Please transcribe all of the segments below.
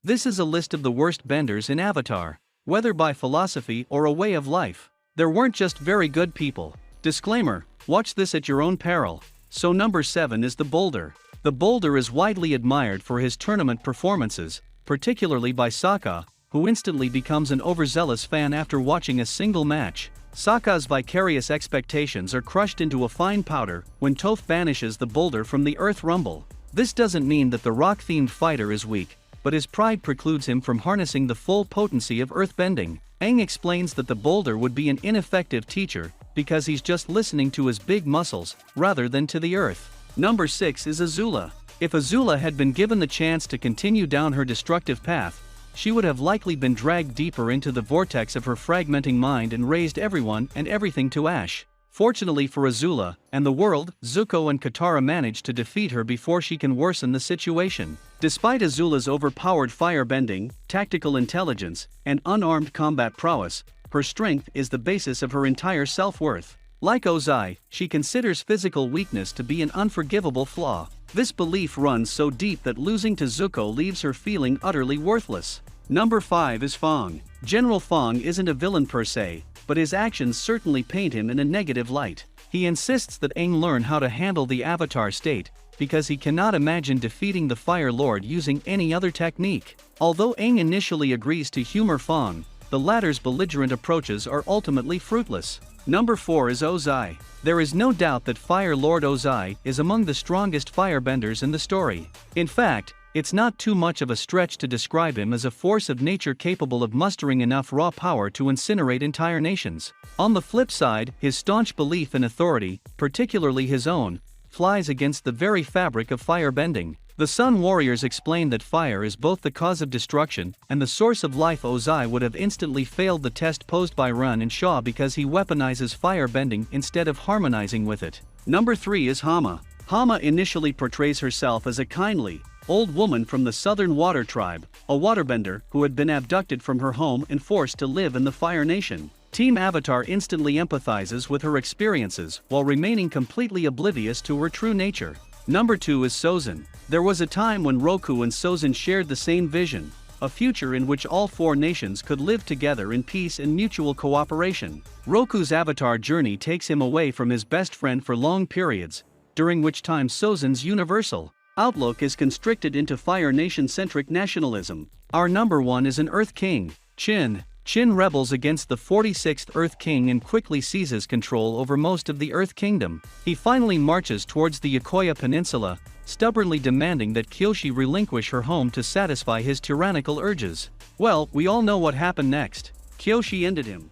This is a list of the worst benders in Avatar, whether by philosophy or a way of life. There weren't just very good people. Disclaimer, watch this at your own peril. So number 7 is the Boulder. The Boulder is widely admired for his tournament performances, particularly by Sokka, who instantly becomes an overzealous fan after watching a single match. Sokka's vicarious expectations are crushed into a fine powder when Toph banishes the Boulder from the Earth Rumble. This doesn't mean that the rock-themed fighter is weak, but his pride precludes him from harnessing the full potency of earthbending. Aang explains that the Boulder would be an ineffective teacher because he's just listening to his big muscles rather than to the earth. Number 6 is Azula. If Azula had been given the chance to continue down her destructive path, she would have likely been dragged deeper into the vortex of her fragmenting mind and raised everyone and everything to ash. Fortunately for Azula and the world, Zuko and Katara manage to defeat her before she can worsen the situation. Despite Azula's overpowered firebending, tactical intelligence, and unarmed combat prowess, her strength is the basis of her entire self-worth. Like Ozai, she considers physical weakness to be an unforgivable flaw. This belief runs so deep that losing to Zuko leaves her feeling utterly worthless. Number 5 is Fong. General Fong isn't a villain per se, but his actions certainly paint him in a negative light. He insists that Aang learn how to handle the Avatar state, because he cannot imagine defeating the Fire Lord using any other technique. Although Aang initially agrees to humor Fong, the latter's belligerent approaches are ultimately fruitless. Number 4 is Ozai. There is no doubt that Fire Lord Ozai is among the strongest firebenders in the story. In fact, it's not too much of a stretch to describe him as a force of nature capable of mustering enough raw power to incinerate entire nations. On the flip side, his staunch belief in authority, particularly his own, flies against the very fabric of firebending. The Sun Warriors explain that fire is both the cause of destruction and the source of life. Ozai would have instantly failed the test posed by Run and Shaw because he weaponizes firebending instead of harmonizing with it. Number 3 is Hama. Hama initially portrays herself as a kindly, old woman from the Southern Water Tribe, a waterbender who had been abducted from her home and forced to live in the Fire Nation. Team Avatar instantly empathizes with her experiences while remaining completely oblivious to her true nature. Number 2 is 𝐿𝐸𝐽. There was a time when Roku and 𝐿𝐸𝐽 shared the same vision, a future in which all 4 nations could live together in peace and mutual cooperation. Roku's Avatar journey takes him away from his best friend for long periods, during which time 𝐿𝐸𝐽's universal outlook is constricted into Fire Nation-centric nationalism. Our number 1 is an Earth King, 𝐁𝐮𝐬𝐢𝐧𝐞. 𝐁 rebels against the 46th Earth King and quickly seizes control over most of the Earth Kingdom. He finally marches towards the Yokoya Peninsula, stubbornly demanding that Kyoshi relinquish her home to satisfy his tyrannical urges. Well, we all know what happened next. Kyoshi ended him.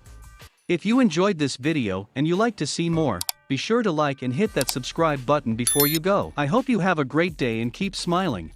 If you enjoyed this video and you like to see more, be sure to like and hit that subscribe button before you go. I hope you have a great day and keep smiling.